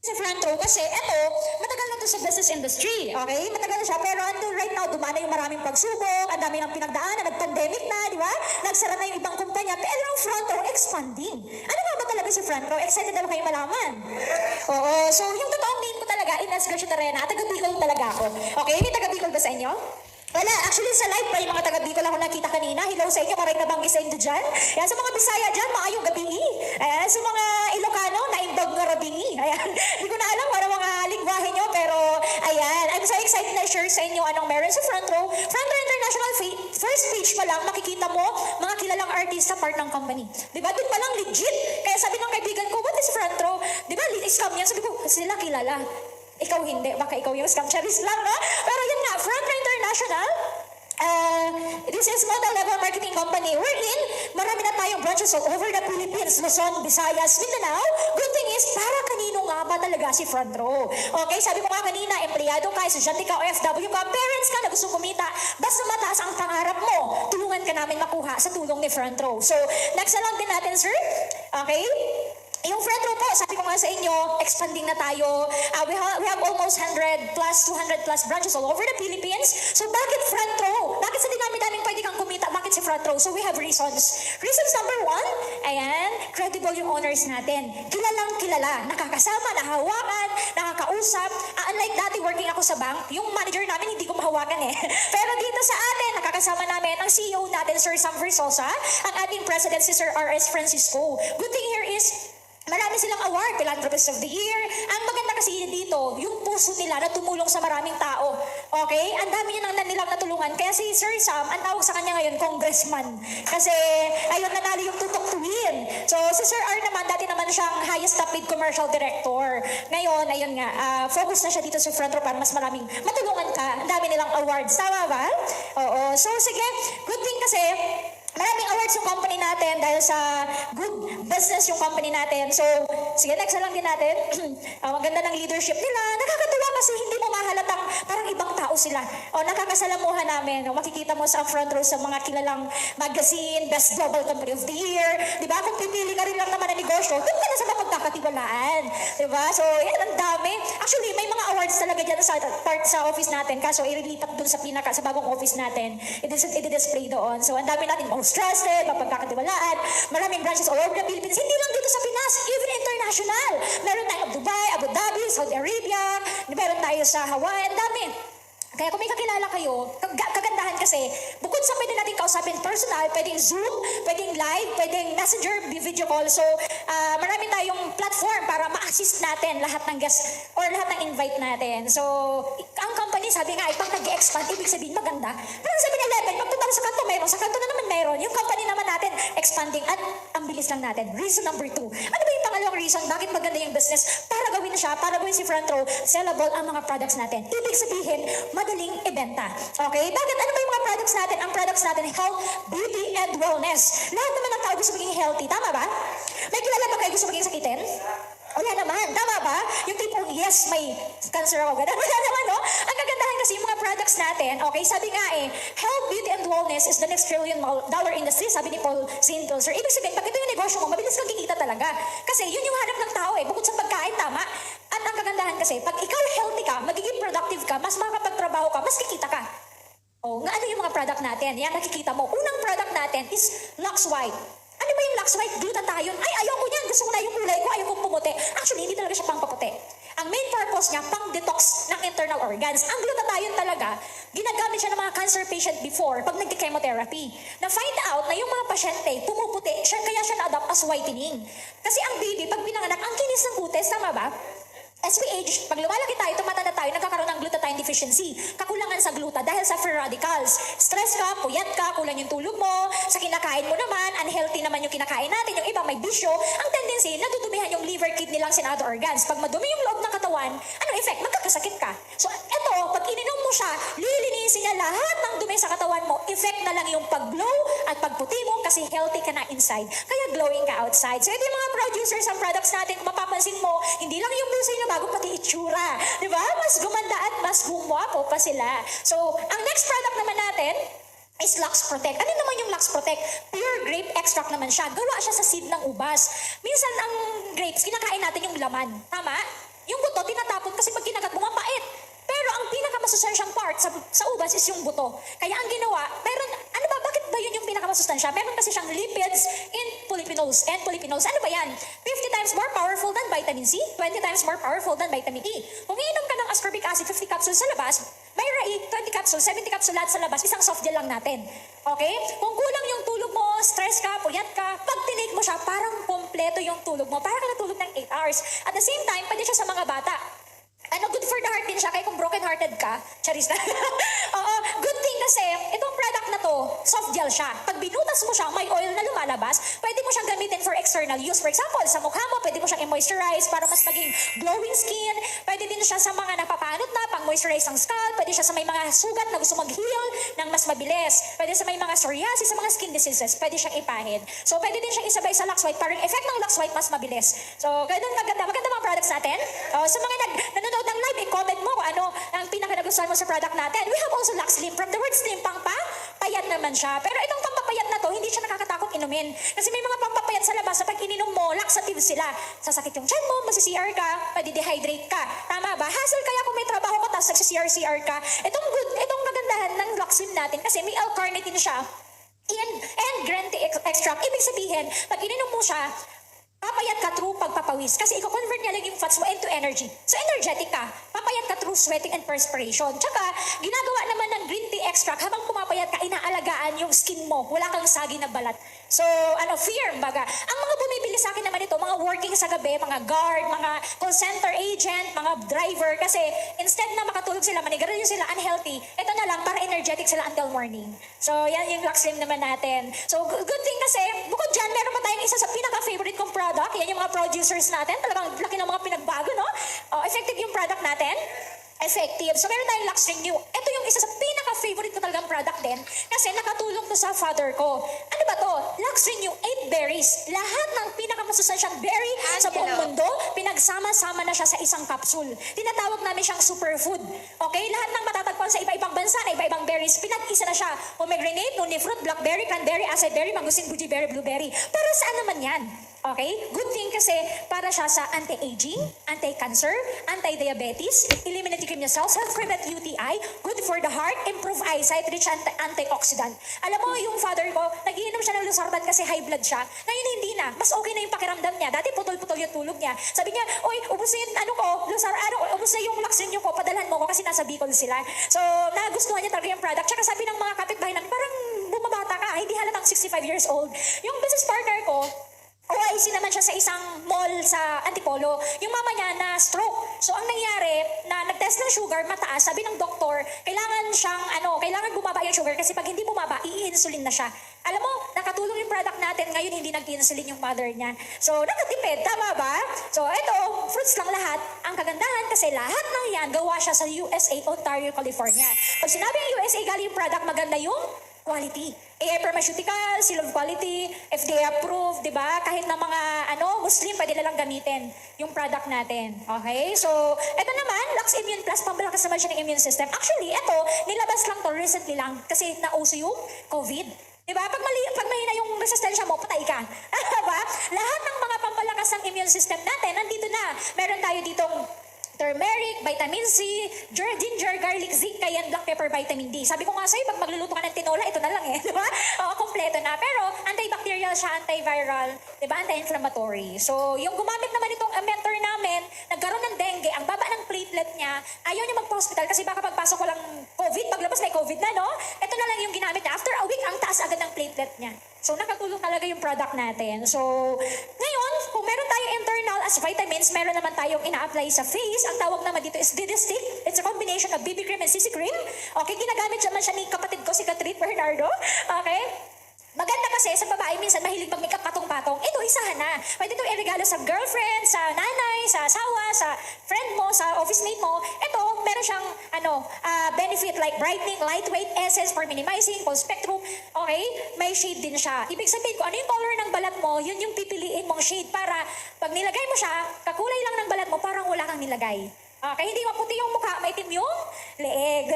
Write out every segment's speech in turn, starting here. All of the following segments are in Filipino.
sa front row kasi eto, matagal na to sa business industry, okay? Matagal na siya, pero until right now, dumana yung maraming pagsubok, ang dami ng pinagdaanan, nag-pandemic na, di ba? Nagsara na yung ibang kumpanya, pero yung front row, expanding. Ano nga ba talaga si front row? Excited na ba kayo malaman? Oo, so yung totoong name ko talaga, Ines Garcia Terena, taga Bicol talaga ako. Okay, may taga Bicol ba sa inyo? Wala, actually sa live pa yung mga taga Bicol ako nakita kanina. Hello sa inyo, maraming nabanggi sa inyo dyan. Ayan, sa mga Bisaya dyan, maayong gabi. Ayan, sa mga Ilocano, naindog nga rabingi. Ayan, hindi ko na alam kung ano mga lingwahe nyo, pero ayan, I'm so excited na share sa inyo anong meron sa Front Row. Front Row International, first page pa lang, makikita mo mga kilalang artista part ng company. Diba? Doon pa lang legit. Kaya sabi ng kaibigan ko, what is Front Row? Diba, scam yan. Sabi ko, sila kilala. Ikaw hindi, baka ikaw yung scam charis lang, no? Pero yun nga, Front Row International, this is multi-level marketing company. We're in, marami na tayong branches all over the Philippines, Luzon, Visayas, Mindanao. Good thing is, para kanino nga ba talaga si Front Row? Okay, sabi ko nga kanina, empleyado ka, estudyante ka, OFW ka, parents ka na gusto kumita, basta mataas ang pangarap mo, tulungan ka namin makuha sa tulong ni Front Row. So, next na lang din natin, sir. Okay? Yung Front Row po, sabi ko nga sa inyo, expanding na tayo. We have almost 100 plus, 200 plus branches all over the Philippines. So bakit Front Row? Bakit sa dinami-daming pwede kang kumita? Bakit si Front Row? So we have reasons. Reasons number one, ayan, credible yung owners natin. Kilalang kilala, nakakasama, nahawakan, nakakausap. Unlike dati working ako sa bank, yung manager namin hindi ko mahawakan eh. Pero dito sa atin, nakakasama namin ang CEO natin, Sir Sam Versosa, ang ating president, si Sir R.S. Francisco. Good thing here is, marami silang award, Philanthropist of the Year. Ang maganda kasi dito, yung puso nila na tumulong sa maraming tao. Okay? Ang dami nilang natulungan. Kaya si Sir Sam, ang tawag sa kanya ngayon, congressman. Kasi, ayun, nanalo yung tutok to win. So, si Sir R naman, dati naman siyang highest paid commercial director. Ngayon, ayun nga, focus na siya dito sa Front Row para mas maraming matulungan ka. Ang dami nilang awards. Tama ba? Oo. So, sige, good thing kasi, maraming awards yung company natin dahil sa good business yung company natin. So, sige, next na lang din natin. Maganda ng leadership nila. Nakakatuwa kasi hindi mo mahalatang parang ibang tao sila. O, nakakasalamuhan namin. O, makikita mo sa front row sa mga kilalang magazine, Best Global Company of the Year. Diba? Kung pipili ka rin lang naman ng negosyo, doon ka na sa mapagkakatiwalaan. Diba? So, yan, ang dami. Actually, may mga awards talaga dyan sa part sa office natin. Kaso, irilipat doon sa sa bagong office natin. I-display doon. So, ang dami natin most trusted, mapagkakatiwalaan, maraming branches all over the Philippines, hindi lang dito sa Pinas, even international. Meron tayong Dubai, Abu Dhabi, Saudi Arabia, meron tayo sa Hawaii, ang dami. Kaya kung may kakilala kayo, kagandahan kasi, bukod sa pwede natin kausapin personal, pwedeng Zoom, pwedeng live, pwedeng messenger, video call. So, marami tayong platform para ma-assist natin lahat ng guests or lahat ng invite natin. So, ang company, sabi nga, pag nag-expand, ibig sabihin maganda. Pero sabi ni Eleven, pagpunta sa kanto meron, sa kanto na naman meron. Yung company naman natin, expanding at ang bilis lang natin. Reason number 2. Ano ba yung pangalawang reason? Bakit maganda yung business? Para gawin siya, para gawin si Front Row, sellable ang mga products natin. Ibig sabihin, madaling ibenta. Okay? Bakit? Ano ba yung mga products natin? Ang products natin, health, beauty, and wellness. Lahat naman ng tao gusto maging healthy. Tama ba? May kilala ba kayo gusto maging sakitin? Wala naman. Tama ba? Yung tipong, yes, may cancer ako. Ganun. Wala naman, no? Ang kagandahan kasi yung mga products natin, okay, sabi nga health, beauty, and wellness is the next $1 trillion industry, sabi ni Paul St. Pilzer. Ibig sabihin, pag ito yung negosyo mo, mabilis kang kikita talaga. Kasi yun yung hanap ng tao bukod sa pagkain, tama? At ang kagandahan kasi, pag ikaw healthy ka, magiging productive ka, mas makakapagtrabaho ka, mas kikita ka. O, nga ano yung mga product natin? Yan, nakikita mo. Unang product natin is Lux White. Ano ba yung Lux White? Glutathione. Ay, ayaw ko niyan. Gusto ko na yung kulay ko. Ayaw kong pumuti. Actually, hindi talaga siya pang paputi. Ang main purpose niya, pang detox ng internal organs. Ang glutathione talaga, ginagamit siya ng mga cancer patient before pag nagki-chemotherapy. Na-find out na yung mga pasyente, pumuputi, kaya siya na-adopt as whitening. Kasi ang baby, pag pinanganak, ang kinis ng kutis, tama ba? As we age, pag lumalaki tayo, tumatanda tayo, nagkakaroon ng glutathione deficiency. Kakulangan sa gluta dahil sa free radicals. Stress ka, puyat ka, kulang yung tulog mo, sa kinakain mo naman, unhealthy naman yung kinakain natin, yung iba may bisyo, ang tendency, natutubihan yung liver, kidney, lungs, and other organs. Pag madumi yung loob ng katawan, anong effect? Magkakasakit ka. So, eto, pag ininom mo siya, lilinisin niya lahat ng dumi sa katawan mo, effect na lang yung pag-glow at pagputi mo kasi healthy ka na inside. Kaya glowing ka outside. So, ito yung mga producers ng products natin, kung mapapansin mo, hindi lang yung busa na bago pati itsura. Di ba? Mas gumanda at mas gumwapo pa sila. So, ang next product naman natin is Lux Protect. Ano naman yung Lux Protect? Pure grape extract naman siya. Gawa siya sa seed ng ubas. Minsan ang grapes, kinakain natin yung laman. Tama? Yung buto, tinatapon kasi pag kinagat mo, mapait. Pero ang pinakamasustansyang part sa ubas is yung buto. Kaya ang ginawa, ano ba, bakit ba yun yung pinakamasustansya? Meron kasi siyang lipids in polyphenols. And polyphenols, ano ba yan? 50 times more powerful than vitamin C, 20 times more powerful than vitamin E. Kung iinom ka ng ascorbic acid 50 capsules sa labas, may rai 20 capsules, 70 capsules lahat sa labas, isang soft gel lang natin. Okay? Kung kulang yung tulog mo, stress ka, puyat ka, pag tinake mo siya, parang kompleto yung tulog mo. Parang ka natulog ng 8 hours. At the same time, pwede siya sa mga bata. Good for the heart din siya, kaya kung broken-hearted ka, charis na. Oo, good thing kasi, itong product na to, soft gel siya. Pag binutas mo siya, may oil na lumalabas, pwede mo siyang gamitin for external use. For example, sa mukha mo, pwede mo siyang i-moisturize para mas maging glowing skin. Pwede din siya sa mga napapanot na, pang-moisturize ng scalp. Pwede siya sa may mga sugat na gusto mag-heal ng mas mabilis. Pwede sa may mga psoriasis, sa mga skin diseases, pwede siyang ipahid. So, pwede din siyang isabay sa Lux White para yung effect ng Lux White mas mabilis. So, ganun maganda mga products natin. Sa mga nanonood ng live, i-comment mo kung ano ang pinaka-nagustuhan mo sa product natin. We have also Lux Slim. From the word slim, payat naman siya. Pero itong pampapayat na to, hindi siya nakakatakot inumin. Kasi may mga pampapayat sa labas, sa pag ininom mo, laxative sila. Sasakit yung tiyan mo, masi-CR ka, madi-dehydrate ka. Tama ba? Hassle kaya kung may trabaho ka, tapos nagsi-CR ka. Itong kagandahan ng Lux Slim natin, kasi may L-carnitine siya, and Grante extract. Ibig sabihin, pag ininom mo siya, papayat ka through pagpapawis. Kasi i-convert niya lang yung fats mo into energy. So, energetic ka. Papayat ka through sweating and perspiration. Tsaka, ginagawa naman ng green tea extract, habang pumapayat ka, inaalagaan yung skin mo. Wala kang sagi na balat. So, fear, baga. Ang mga bumibili sa akin naman ito, mga working sa gabi, mga guard, mga call center agent, mga driver, kasi instead na makatulog sila, manigarilyo sila, unhealthy, ito na lang, para energetic sila until morning. So, yan yung Lux Slim naman natin. So, good thing kasi, bukod dyan, meron pa tayong isa sa pinaka-favorite kong product. Yan yung mga producers natin. Talagang laki ng mga pinagbago, no? Effective yung product natin. Effective. So, meron tayong Lux Renew. Ito yung isa sa pinaka-favorite ko talagang product din kasi nakatulong to sa father ko. Ano ba to? Lux Renew 8 berries. Lahat ng pinakamasustansyang berry sa buong mundo, pinagsama-sama na siya sa isang capsule. Tinatawag namin siyang superfood. Okay? Lahat ng matatagpuan sa iba-ibang bansa na iba-ibang berries, pinag-isa na siya. Pomegranate, noni fruit, blackberry, cranberry, acai berry, mangosteen, goji berry, blueberry. Para saan naman yan? Okay? Good thing kasi para siya sa anti-aging, anti-cancer, anti-diabetes, eliminate leukemia cells, help prevent UTI, good for the heart, improve eyesight, rich antioxidant. Alam mo, yung father ko, nagiinom siya ng Losartan kasi high blood siya. Ngayon hindi na. Mas okay na yung pakiramdam niya. Dati putol-putol yung tulog niya. Sabi niya, oy, ubus na yung ubus na yung Lux Renew ko, padalhan mo ko kasi nasa Bicol sila. So, nagustuhan niya talaga yung product. Tsaka sabi ng mga kapitbahay namin, parang bumabata ka, hindi halatang 65 years old. Yung business partner ko, OIC naman siya sa isang mall sa Antipolo. Yung mama niya na stroke. So, ang nangyari, na nag-test ng sugar, mataas, sabi ng doktor, kailangan bumaba yung sugar kasi pag hindi bumaba, i-insulin na siya. Alam mo, nakatulong yung product natin, ngayon hindi nag-insulin yung mother niya. So, nakatipid, tama ba? So, ito, fruits lang lahat. Ang kagandahan kasi lahat ng yan, gawa siya sa USA, Ontario, California. Pag sinabing USA galing yung product, maganda yung quality. AI Pharmaceutical, seal of quality, FDA approved, di ba? Kahit na mga Muslim, pwede na lang gamitin yung product natin. Okay? So, ito naman, Lux Immune Plus, pambalakas naman siya ng immune system. Actually, ito, nilabas lang to recently lang kasi nauso yung COVID. Di ba? Pag mahina yung resistensya mo, patay ka. Diba? Lahat ng mga pampalakas ng immune system natin, nandito na. Meron tayo ditong turmeric, vitamin C, ginger, garlic, zinc, cayenne, black pepper, vitamin D. Sabi ko nga sa'yo, pag magluluto ka ng tinola, ito na lang di ba? Oo, kompleto na. Pero, antibacterial siya, antiviral, di ba? Anti-inflammatory. So, yung gumamit naman itong mentor namin, nagkaroon ng dengue, ang baba ng platelet niya, ayaw niya magpa-hospital kasi baka pagpasok ko lang COVID, paglabas may COVID na, no? Ito na lang yung ginamit niya. After a week, ang taas agad ng platelet niya. So, nakatulong talaga yung product natin. So, ngayon, kung meron tayong internal as vitamins, meron naman tayong ina-apply sa face. Ang tawag naman dito is Didistic. It's a combination of BB cream and CC cream. Okay, ginagamit naman siya ni kapatid ko, si Catherine Bernardo. Okay? Maganda kasi sa babae, minsan mahilig mag-makeup patong-patong. Ito, isahan na. Pwede itong irregalo sa girlfriend, sa nanay, sa asawa, sa friend mo, sa office mate mo. Ito, meron siyang benefit like brightening, lightweight, essence for minimizing, full spectrum. Okay? May shade din siya. Ibig sabihin ko, ano yung color ng balat mo, yun yung pipiliin mong shade para pag nilagay mo siya, kakulay lang ng balat mo, parang wala kang nilagay. Okay, hindi maputi yung mukha, maitim yung leeg.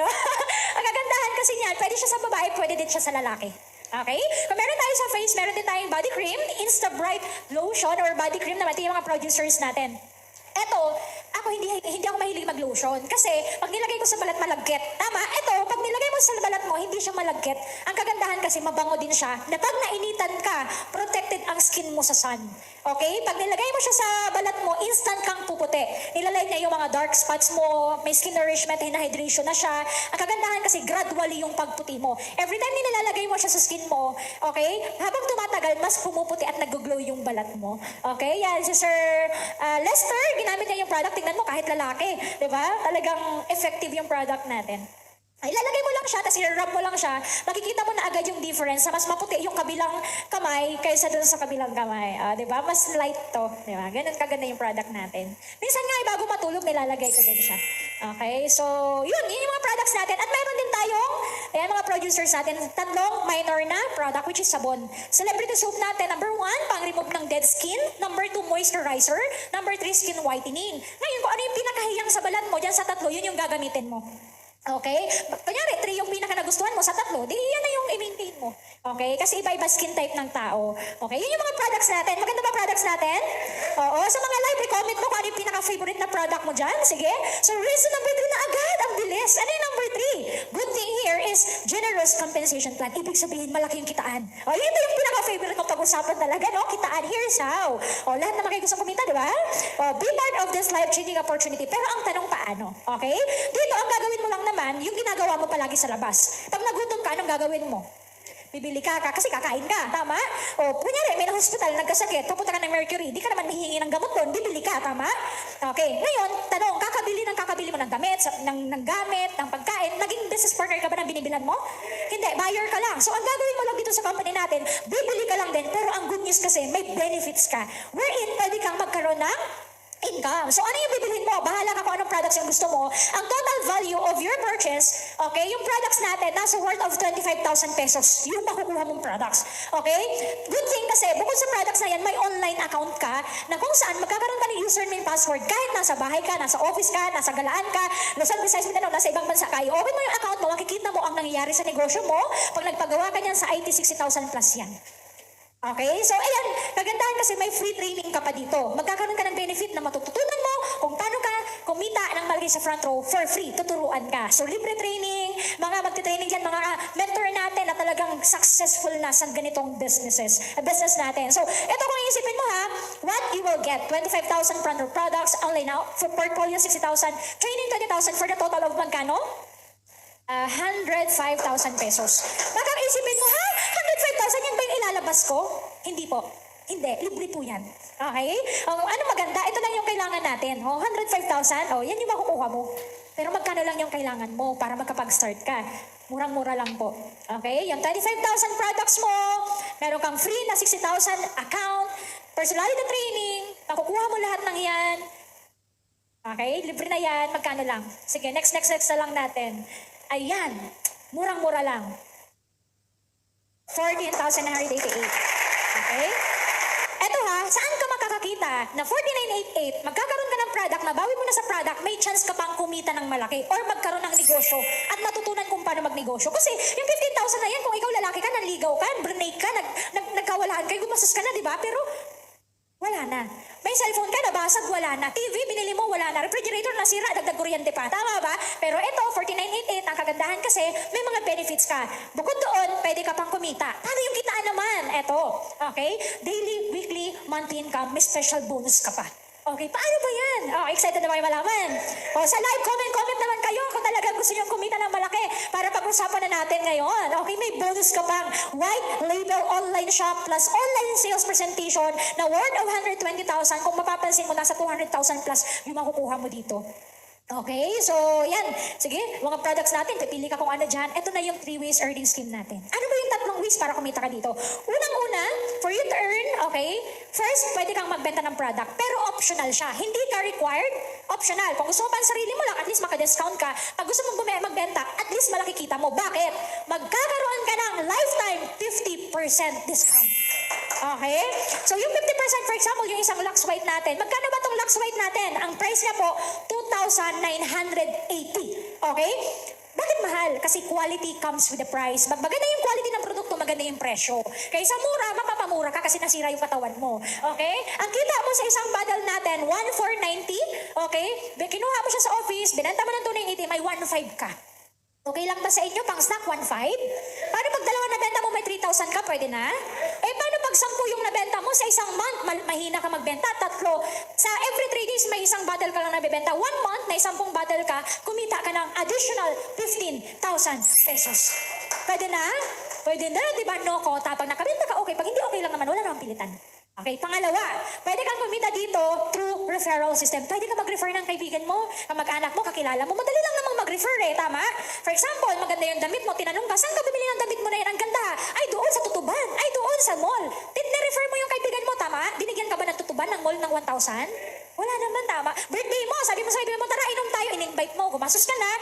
Ang kagandahan kasi niyan, pwede siya sa babae, pwede din siya sa lalaki. Okay? Kung meron tayo sa face, meron din tayong body cream, Insta Bright Lotion or body cream naman, ito yung mga producers natin. Eto, ako hindi hindi ako mahilig mag-lotion. Kasi pag nilagay ko sa balat, malagkit. Tama? Ito, pag nilagay mo sa balat mo, hindi siya malagkit. Ang kagandahan kasi, mabango din siya. Na pag nainitan ka, protected ang skin mo sa sun. Okay? Pag nilagay mo siya sa balat mo, instant kang puputi. Nilalay niya yung mga dark spots mo, may skin nourishment, hydration na siya. Ang kagandahan kasi, gradually yung pagputi mo. Every time nilalagay mo siya sa skin mo, okay? Habang tumatagal, mas pumuputi at nag-glow yung balat mo. Okay? Yan, si Sir Lester, ginamit niya yung product. Tingnan mo, kahit lalaki. Diba? Talagang effective yung product natin. Ay, lalagay mo lang siya, tapos i-rub mo lang siya, makikita mo na agad yung difference, na mas maputi yung kabilang kamay kaysa dun sa kabilang kamay. Diba? Mas light to. Diba? Ganun kaganda yung product natin. Minsan nga, bago matulog, nilalagay ko din siya. Okay? So, yun yung mga products natin. At meron din tayong, ayan, mga producers natin, tatlong minor na product, which is sabon. Celebrity soap natin, number 1, pang-remove ng dead skin. Number 2, moisturizer. Number 3, skin whitening. Ngayon, kung ano yung pinakahiyang sa balat mo, dyan sa tatlo, yun yung gagamitin mo. Okay? Kunyari, 3 yung pinaka-nagustuhan mo sa tatlo, di yan na yung i-maintain mo. Okay? Kasi iba-iba skin type ng tao. Okay? Yun yung mga products natin. Maganda ba products natin? Oo. Sa mga live, i-comment mo kung ano yung pinaka-favorite na product mo dyan. Sige? So, reason number 3 na agad. Ang bilis. Ano yung number 3? Good thing here is generous compensation plan. Ibig sabihin, malaki yung kitaan. O, yun na yung pinaka-favorite kong pag-usapan talaga, no? Kitaan. Here's how. O, lahat naman kayo gustong kumita, di ba? O, be part of this life-changing opportunity. Pero ang tanong, paano? Okay? Dito, ang gagawin mo lang naman, yung ginagawa mo palagi sa labas. Pag nagutom ka, anong gagawin mo? Bibili ka kasi kakain ka, tama? O, kunyari, may na-hospital, nagkasakit, pupunta ka ng Mercury, di ka naman hihingi ng gamot doon, bibili ka, tama? Okay, ngayon, tanong, kakabili mo ng gamit, ng gamit, ng pagkain, naging business partner ka ba ng binibilan mo? Hindi, buyer ka lang. So, ang gagawin mo lang dito sa company natin, bibili ka lang din, pero ang good news kasi, may benefits ka. Wherein, pwede kang magkaroon ng income. So, ano yung bibilhin mo? Bahala ka kung anong products yung gusto mo. Ang total value of your purchase, okay, yung products natin, nasa worth of 25,000 pesos. Yung makukuha mong products. Okay? Good thing kasi, bukod sa products na yan, may online account ka na kung saan magkakaroon ka ng username password kahit nasa bahay ka, nasa office ka, nasa galaan ka, Luzon, Visayas, Mindanao, nasa ibang bansa ka. I-open mo yung account mo, makikita mo ang nangyayari sa negosyo mo. Pag nagpagawa ka niyan sa IT, 60,000 plus yan. Okay? So, ayan, kagandahan kasi may free training ka pa dito. Magkakaroon ka ng benefit na matututunan mo kung paano ka kumita ng malaki sa front row for free. Tuturuan ka. So, libre training, mga magti-training dyan, mga mentor natin na talagang successful na sa ganitong business natin. So, ito kung iisipin mo ha, what you will get, 25,000 front row products, online now, for portfolio 60,000, training 20,000 for the total of magkano? 105,000 pesos. Baka isipin mo, ha? 105,000 yan ba yung ilalabas ko? Hindi po. Hindi. Libre po yan. Okay? Ano maganda? Ito lang yung kailangan natin. 105,000, yan yung makukuha mo. Pero magkano lang yung kailangan mo para magkapag-start ka? Murang-mura lang po. Okay? Yung 25,000 products mo, meron kang free na 60,000 account, personality training, makukuha mo lahat ng yan. Okay? Libre na yan. Magkano lang? Sige, next na lang natin. Ayan, murang-mura lang. 14,988. Okay? Eto ha, saan ka makakakita na 4988, magkakaroon ka ng product, mabawi mo na sa product, may chance ka pang kumita ng malaki or magkaroon ng negosyo at matutunan kung paano magnegosyo. Kasi yung 15,000 na yan, kung ikaw lalaki ka, nanligaw ka, brunate ka, nagkawalaan kayo, gumastos ka na, di ba? Pero wala na. May cellphone ka, nabasag, wala na. TV, binili mo, wala na. Refrigerator, nasira, dagdag kuryente pa. Tama ba? Pero ito, 4988, ang kagandahan kasi, may mga benefits ka. Bukod doon, pwede ka pang kumita. Paano yung kitaan naman? Ito, okay? Daily, weekly, monthly income, may special bonus ka pa. Okay, paano ba yan? Excited na ba yung malaman? Sa live, comment naman kayo kung talagang gusto nyo kumita ng malaki para pag-usapan na natin ngayon. Okay, may bonus ka pang white label online shop plus online sales presentation na worth of 120,000. Kung mapapansin mo, nasa 200,000 plus yung makukuha mo dito. Okay, so yan. Sige, mga products natin, pipili ka kung ano dyan. Ito na yung 3 ways earning scheme natin. Ano ba yung 3 ways para kumita ka dito? Unang-una, for you to earn, okay, first, pwede kang magbenta ng product, pero optional siya. Hindi ka required, optional. Kung gusto mo pa ang sarili mo lang, at least maka-discount ka. Pag gusto mong magbenta, at least malaki kita mo. Bakit? Magkakaroon ka ng lifetime 50% discount. Okay? So yung 50%, for example, yung isang Lux White natin, magkano ba itong Lux White natin? Ang price niya po, 2,980. Okay? Bakit mahal? Kasi quality comes with the price. Maganda yung quality ng produkto, maganda yung presyo. Kaysa mura, mapapamura mura ka kasi nasira yung katawan mo. Okay? Ang kita mo sa isang bundle natin, 1,490. Okay? Kinuha mo siya sa office, binenta mo ng 2,980, may 1,500 ka. Okay lang ba sa inyo? Pang snack, 1,500? Paano pag dalawa nabenta mo, may 3,000 ka? Pwede na? Eh, paano pag 10 yung nabenta mo sa isang month? Mahina ka magbenta. 3. Sa every 3 days, may isang bottle ka lang nabibenta. 1 month, may 10 bottle ka, kumita ka ng additional 15,000 pesos. Pwede na? Pwede na, di ba? No, ko. Pag nakabenta ka, okay. Pag hindi okay lang naman, wala namang pilitan. Okay, pangalawa, pwede kang kumita dito through referral system. Pwede ka mag-refer ng kaibigan mo, kamag-anak mo, kakilala mo. Madali lang namang mag-refer tama? For example, maganda yung damit mo, tinanong ka, saan ka bumili ng damit mo na yan? Ang ganda. Ay, doon sa Tutuban. Ay, doon sa mall. Nirefer mo yung kaibigan mo, tama? Binigyan ka ba ng Tutuban ng mall ng 1,000? Wala naman, tama? Birthday mo, sabi mo sa kaibigan mo, tara, inom tayo, in-invite mo, gumastos ka na.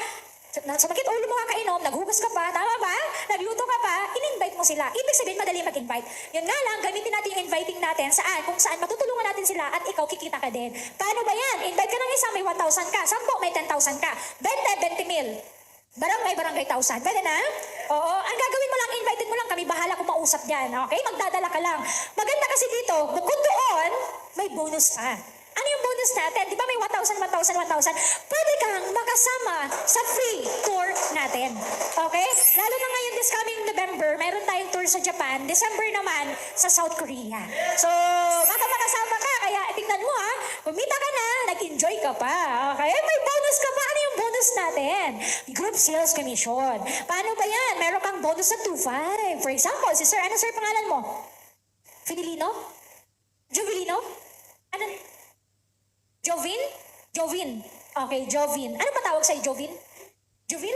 Sa bakit ulo mo ka kainom, naghugas ka pa, tama ba? Nagluto ka pa, in-invite mo sila. Ibig sabihin, madali mag-invite. Yun nga lang, gamitin natin yung inviting natin saan, kung saan matutulungan natin sila at ikaw kikita ka din. Paano ba yan? Invite ka ng isa, may 1,000 ka. 10, may 10,000 ka. 20 mil. Barangay 1,000. Pwede na? Oo. Ang gagawin mo lang, invited mo lang kami, bahala kung mausap dyan. Okay? Magdadala ka lang. Maganda kasi dito, bukod doon, may bonus pa. Ano yung bonus natin? Di ba may 1,000? Pwede kang makasama sa free tour natin. Okay? Lalo na ngayon this coming November, mayroon tayong tour sa Japan. December naman sa South Korea. So, baka makasama ka. Kaya tingnan mo ha, kumita ka na, nag-enjoy ka pa. Okay? May bonus ka pa. Ano yung bonus natin? Group sales commission. Paano ba yan? Meron kang bonus sa 2,500. For example, si Sir, ano Sir pangalan mo? Fidelino? Jovelino? Ano? Jovin. Okay, Jovin. Ano ba tawag sa'yo, Jovin? Jovil?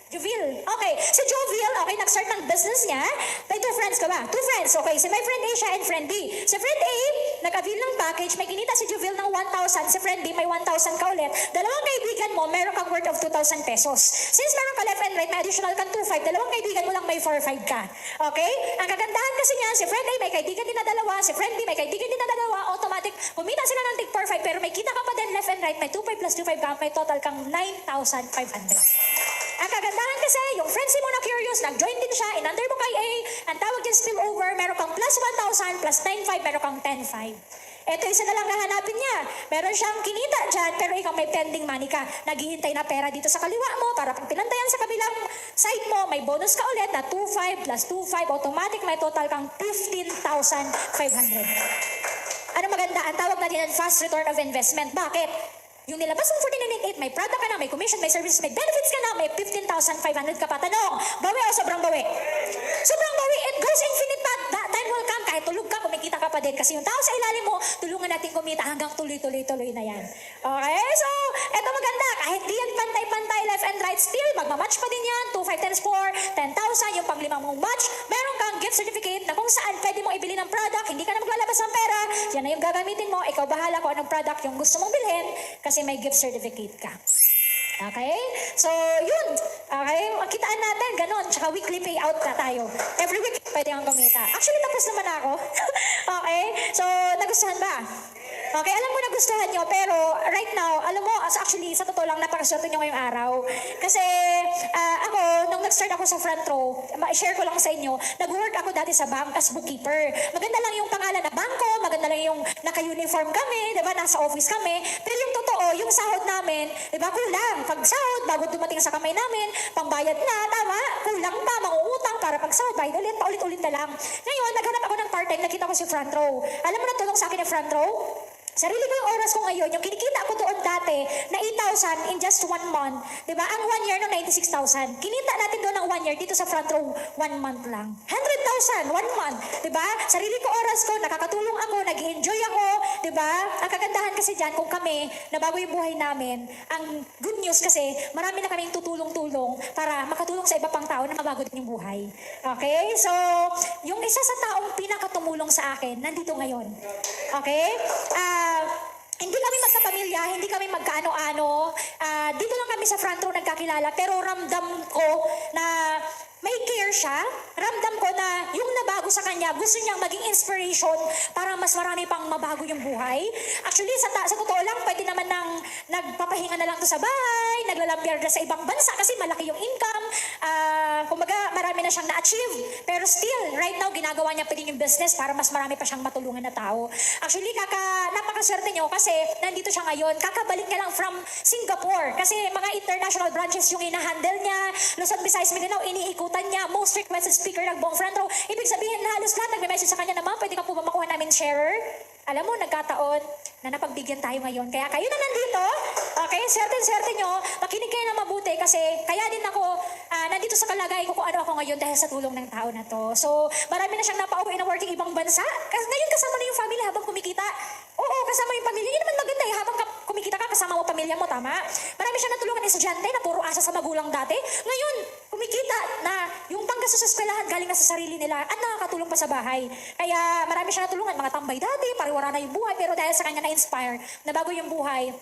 Okay. Si Jovil, okay, nag-start ng business niya. May 2 friends ka ba? 2 friends. Okay, si my friend A siya and friend B. Si friend A, nag-avail ng package, may kinita si Jovil ng 1,000. Si friend B, may 1,000 ka ulit. Dalawang kaibigan mo, meron kang worth of 2,000 pesos. Since meron ka left and right, may additional kang 2,500. Dalawang kaibigan mo lang may 4,500 ka. Okay? Ang kagandahan kasi niya, si friend A, may kaibigan din na dalawa. Si friend B, may kaibigan din na dalawa. Automatic, kumita sila ng tig 4,500. Pero may kita ka pa din left and right, may 2,500 plus 2,500 ka, may total kang 9,500. Ang kagandahan kasi, yung friends mo na curious, nag-join din siya, in-under mo kay A, ang tawag din spillover, meron kang plus 1,000, plus 9,500, meron kang 10,500. Ito isa na lang nahanapin niya. Meron siyang kinita dyan, pero ikaw may pending money ka. Naghihintay na pera dito sa kaliwa mo, para pag pinantayan sa kabilang side mo, may bonus ka ulit na 2,500 plus 2,500, automatic may total kang 15,500. Ano maganda? Ang tawag natin ang fast return of investment. Bakit? Yung nilabas ng 14,988, may product ka na, may commission, may services, may benefits ka na, may 15,500 ka pa. Tanong, bawi o sobrang bawi? Sobrang bawi. It goes infinite pa. That time will come. Kahit tulog ka, kumikita ka pa din. Kasi yung tao sa ilalim mo, tulungan natin kumita hanggang tuloy na yan. Okay? So, eto maganda. Kahit di yan pantay-pantay, left and right, still, magmamatch pa din yan. 2,500 times 4, 10,000, yung pang-5 mong match. Meron kang gift certificate na kung saan pwede mong ibili ng product, hindi ka na maglalabas ng pera. Yan na yung gagamitin mo. Ikaw bahala kung anong product yung gusto mong bilhin. Kasi may gift certificate ka. Okay? So, yun. Okay? Makitaan natin, ganon. Tsaka weekly payout na tayo. Every week, pwede kang kumita. Actually, tapos naman ako. Okay? So, nagustuhan ba? Okay, alam ko nagustuhan nyo, pero right now, alam mo, actually, sa totoo lang, napakaswerte nyo ngayong araw. Kasi, ako, nung nag-start ako sa front row, share ko lang sa inyo, nag-work ako dati sa bank as bookkeeper. Maganda lang yung pangalan na bangko, maganda lang yung naka-uniform kami, diba, nasa office kami. Pero yung totoo, yung sahod namin, diba, kulang. Pag sahod, bago dumating sa kamay namin, pangbayad na, tama, kulang pa, mangungutang para pag sahod, bayad ulit, paulit-ulit na lang. Ngayon, naghanap ako ng part-time, nakita ko si front row. Alam mo na tulong sa akin ng front row? Sarili ko yung oras ko ngayon, yung kinikita ko doon dati na 8,000 in just 1 month. Diba? Ang 1 year no 96,000. Kinita natin doon ng 1 year dito sa front row, 1 month lang. 100,000, 1 month. Diba? Sarili ko oras ko, nakakatulong ako, nag-enjoy ako. Diba? Ang kagandahan kasi dyan, kung kami, nabago yung buhay namin, ang good news kasi, marami na kaming tutulong-tulong para makatulong sa iba pang tao na mabago din yung buhay. Okay? So, yung isa sa taong pinakatumulong sa akin, nandito ngayon. Okay? Hindi kami magkapamilya, hindi kami magkaano-ano. Dito lang kami sa front row nagkakilala, pero ramdam ko na may care siya. Ramdam ko na yung nabago sa kanya, gusto niyang maging inspiration para mas marami pang mabago yung buhay. Actually, sa totoo lang, pwede naman nagpapahinga na lang to sa bahay, naglalambyar na sa ibang bansa kasi malaki yung income. kumbaga marami na siyang na-achieve. Pero still, right now, ginagawa niya pagiging business para mas marami pa siyang matulungan na tao. Actually, napakaswerte niyo kasi nandito siya ngayon. Kakabalik niya lang from Singapore. Kasi mga international branches yung inahandle niya. Luzon, Visayas, Mindanao, iniikutan niya. Most requested speaker ng buong front row. Ibig sabihin, halos lahat nagme-message sa kanya na, ma'am, pwede ka po ba makuha namin sharer? Alam mo, nagkataon na napagbigyan tayo ngayon. Kaya kayo na nandito, okay, swerte nyo, makinig kayo na mabuti kasi kaya din ako nandito sa kalagayan ko kung ano ako ngayon dahil sa tulong ng tao na to. So, marami na siyang napauwi na working ibang bansa. Kasi ngayon kasama na yung family habang kumikita. Oo, kasama yung pamilya. Yun naman maganda eh, habang kumikita ka, kasama mo pamilya mo, tama? Marami siyang natulungan ng estudyante na puro asa sa magulang dati. Ngayon, kumikita na yung panggastos sa eskwelahan galing na sa sarili nila at nakakatulong pa sa bahay. Kaya marami siyang natulungan, mga tambay dati, pariwara na yung buhay, pero dahil sa kanya na-inspire, na bago yung buhay,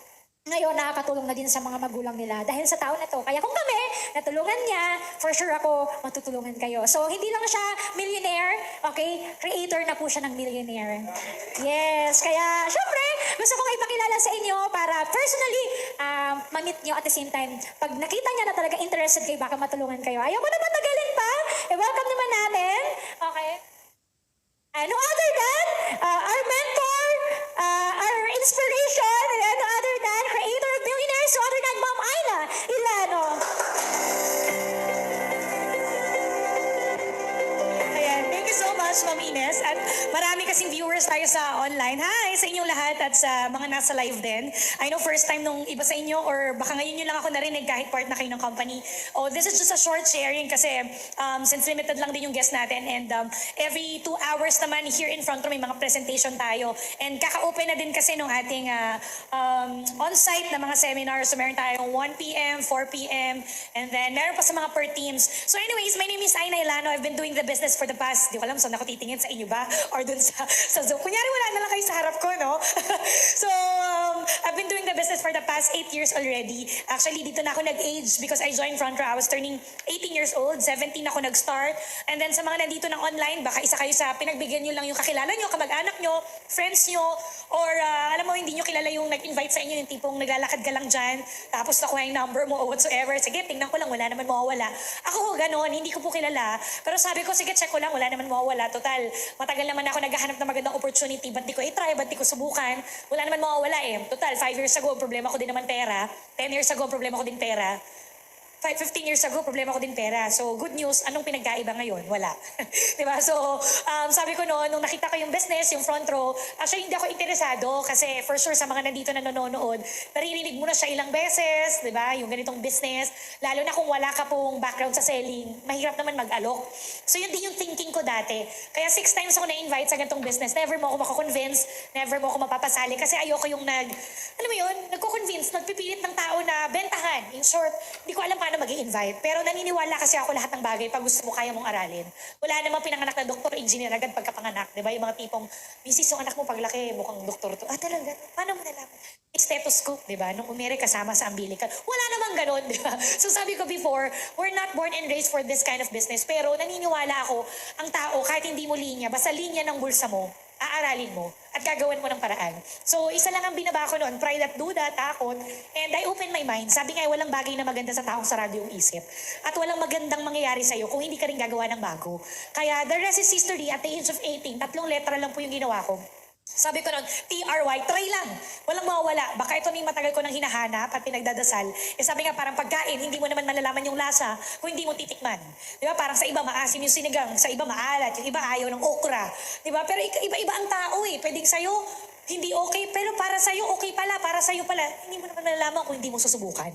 ngayon nakakatulong na din sa mga magulang nila dahil sa tao na to. Kaya kung kami, natulungan niya, for sure ako, matutulungan kayo. So, hindi lang siya millionaire, okay? Creator na po siya ng millionaire. Yes, kaya syempre, gusto kong ipakilala sa inyo para personally, ma-meet nyo at the same time. Pag nakita niya na talaga interested kayo, baka matulungan kayo. Ayoko na matagalin pa. I-welcome naman natin. Okay? No other than our mentor, our inspiration, no other than creator of billionaires, no other than Ma'am Ayla Ilano. Ayan, thank you so much, Ma'am Ines. At marami kasing viewers tayo sa online. Hi sa inyong lahat at sa mga nasa live din. I know first time nung iba sa inyo or baka ngayon nyo lang ako narinig kahit part na kayo ng company. Oh, this is just a short sharing kasi since limited lang din yung guest natin and every 2 hours naman here in front row may mga presentation tayo. And kaka-open na din kasi nung ating on-site na mga seminars. So meron tayong 1 p.m., 4 p.m. and then meron pa sa mga per teams. So anyways, my name is Ayla Ilano. I've been doing the business for the past, di ko alam saan ako titingin, sa inyo ba? Or dun sa Zoom. Kunyari wala na lang kayo sa harap ko, no? So, I've been doing the business for the past 8 years already. Actually, dito na ako nag-age because I joined Front Row. I was turning 18 years old, 17 ako nag-start. And then sa mga nandito ng online, baka isa kayo sa pinagbigyan nyo lang yung kakilala nyo, kamag-anak nyo, friends nyo, or alam mo, hindi nyo kilala yung nag-invite sa inyo, yung tipong naglalakad ka lang dyan, tapos nakuha yung number mo or whatsoever. Sige, tingnan ko lang, wala naman mawawala. Ako, ganon, hindi ko po kilala. Pero sabi ko, sige, check ko lang, wala naman mawawala. Total, matagal naman ako naghahanap ng magandang opportunity. Ba't di ko i-try? Ba't di ko subukan? Wala naman mawawala eh. Total, 5 years ago, problema ko din naman pera. 10 years ago, problema ko din pera. 15 years ago, problema ko din pera. So, good news, anong pinagkaiba ngayon? Wala. Diba? So, sabi ko noon, nung nakita ko yung business, yung front row, actually hindi ako interesado kasi for sure sa mga nandito na nanonood, naririnig mo na siya ilang beses, diba? Yung ganitong business. Lalo na kung wala ka pong background sa selling, mahirap naman mag-alok. So, yun din yung thinking ko dati. Kaya 6 times ako na-invite sa ganitong business. Never mo ako makakonvince, never mo ako mapapasali kasi ayoko yung alam mo yun, nagko-convince, nagpipilit ng tao na bentahan. In short, hindi ko alam paano mag-i-invite. Pero naniniwala kasi ako lahat ng bagay pag gusto mo kaya mong aralin. Wala namang pinanganak na doktor, engineer agad pagkapanganak. Diba? Yung mga tipong, misis yung anak mo paglaki, mukhang doktor to. Talaga? Paano mo nalaman? It's stethoscope, diba? Nung umere kasama sa umbilical. Wala namang ganon, diba? So sabi ko before, we're not born and raised for this kind of business. Pero naniniwala ako, ang tao, kahit hindi mo linya, basta linya ng bulsa mo, aaralin mo at gagawin mo ng paraan. So, isa lang ang binaba ko noon, pride at duda, takot, and I opened my mind. Sabi nga, walang bagay na maganda sa taong sarado yung isip. At walang magandang mangyayari sa'yo kung hindi ka rin gagawa ng bago. Kaya, the rest is history. At the age of 18, 3 letra lang po yung ginawa ko. Sabi ko noon, TRY, try lang. Walang mawawala. Baka ito na yung matagal ko nang hinahanap at pinagdadasal. Sabi nga, parang pagkain, hindi mo naman malalaman yung lasa kung hindi mo titikman. Di ba? Parang sa iba maasim yung sinigang, sa iba maalat, yung iba ayaw ng okra. Di ba? Pero iba-iba ang tao eh. Pwedeng sa'yo, hindi okay, pero para sa'yo, okay pala, para sa'yo pala. Hindi mo naman malalaman kung hindi mo susubukan.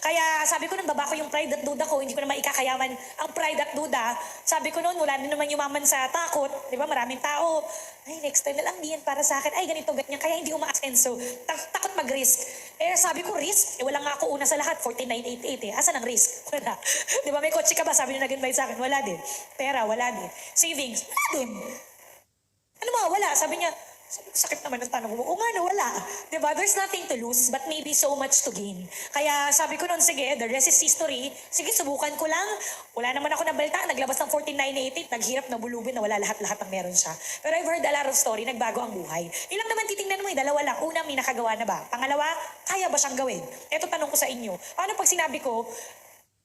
Kaya sabi ko nung baba ko yung pride at duda ko, hindi ko na maikakayaman ang pride at duda. Sabi ko noon, wala din naman yumaman sa takot. Di ba? Maraming tao. Ay, next time na lang, di yan para sa akin. Ay, ganito, ganyan. Kaya hindi umaasenso. Takot mag-risk. Sabi ko, risk? Wala nga ako una sa lahat. 4988 Asan ang risk? Wala. Di ba, may kotse ka ba? Sabi nyo nag-invite sa akin. Wala din. Pera, wala din. Savings, wala din. Ano mo, wala. Sabi niya, sakit naman ang tanong mo. O nga no, wala. Diba? There's nothing to lose, but maybe so much to gain. Kaya sabi ko noon, sige, the rest is history. Sige, subukan ko lang. Wala naman ako nabalita. Naglabas ng 4988, naghirap na bulubin na wala lahat-lahat ng meron siya. Pero I've heard a lot of story, nagbago ang buhay. Ilang naman titingnan mo, dalawa lang. Una, may nakagawa na ba? Pangalawa, kaya ba siyang gawin? Ito tanong ko sa inyo. Paano pag sinabi ko,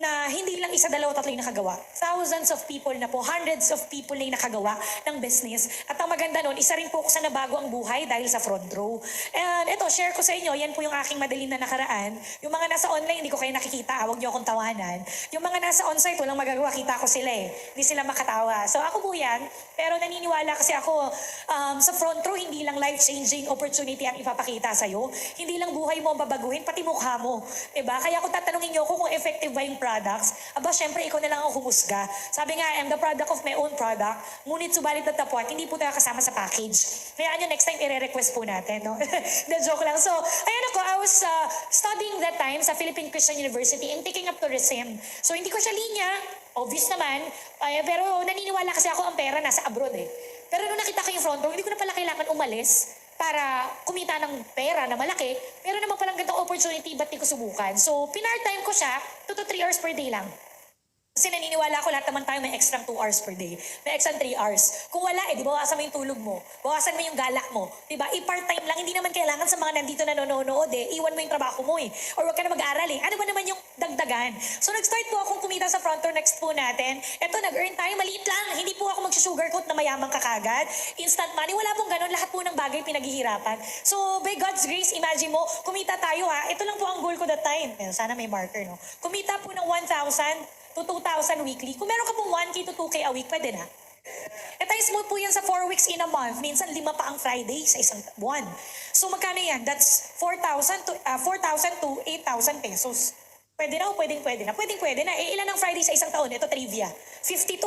na hindi lang isa, dalawa, tatlo yung nakagawa. Thousands of people na po, hundreds of people na yung nakagawa ng business. At ang maganda nun, isa rin po ako sa nabago ang buhay dahil sa front row. And ito, share ko sa inyo, yan po yung aking madaling na nakaraan. Yung mga nasa online, hindi ko kayo nakikita, huwag niyo akong tawanan. Yung mga nasa onsite, walang magagawa, kita ko sila eh. Hindi sila makatawa. So ako po yan, pero naniniwala kasi ako, sa front row, hindi lang life-changing opportunity ang ipapakita sa'yo. Hindi lang buhay mo ang babaguhin, pati mukha mo. Diba? Kaya kung tatanungin niyo ako kung effective ba yung products, aba, syempre, ikaw na lang ang humusga. Sabi nga, I'm the product of my own product, ngunit subalit at tapuan, hindi po tayo kasama sa package. Kaya nyo, next time, i-request po natin, no? The joke lang. So, ayan ako, I was studying that time sa Philippine Christian University and taking up tourism. So, hindi ko siya linya, obvious naman, pero naniniwala kasi ako ang pera nasa abroad eh. Pero nung nakita ko yung front row, hindi ko na pala kailangan umalis para kumita ng pera na malaki. Pero naman palang gantong opportunity, ba't di ko subukan? So, pinart-time ko siya, 2 to 3 hours per day lang. Kasi naniniwala ko lahat naman tayo may extra 2 hours per day. May extra 3 hours. Kung wala di bawasan mo yung tulog mo. Bawasan mo yung galak mo. Diba? I-part-time lang. Hindi naman kailangan sa mga nandito na nanonood iwan mo yung trabaho mo Or wag ka na mag-aaral Ano ba naman yung dagdagan? So nag-start po akong kumita sa front row next po natin. Eto, nag-earn tayo. Maliit lang. Hindi po ako mag-sugarcoat na mayaman ka kagad. Instant money. Wala pong ganun. Lahat po ng bagay pinaghihirapan. So by God's grace, imagine mo, kumita tayo Ito lang po ang goal ko that time. Sana may marker, no? Kumita po ng 1,000 to 2,000 weekly. Kung meron ka pong 1K to 2K a week, pwede na. Times mo po yan sa 4 weeks in a month. Minsan 5 pa ang Friday sa isang buwan. So magkano yan? That's 4,000 to 8,000 pesos. Pwede na o pwede na? Pwede na. Ilan ang Friday sa isang taon? Ito trivia. 52.